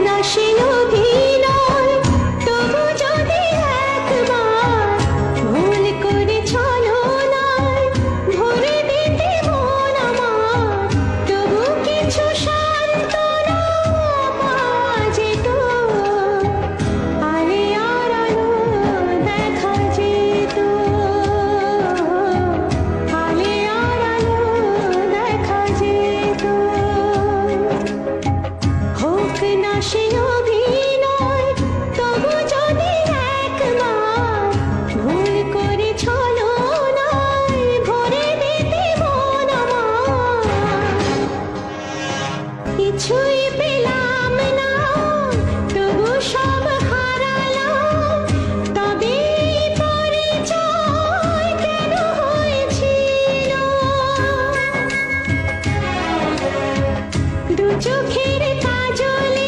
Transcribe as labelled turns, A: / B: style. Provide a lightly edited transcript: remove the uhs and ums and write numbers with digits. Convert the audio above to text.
A: না সে অভিনয়, তবু যদি একবার ভুল করে ছলনায় ভরে দিতে মন আমার, তবু কিছু সান্ত্বনা পাওয়া যেত। আলে আর আলো দেখা যেত, আলে আর আলো দেখা যেত। হোক না সে অভিনয়।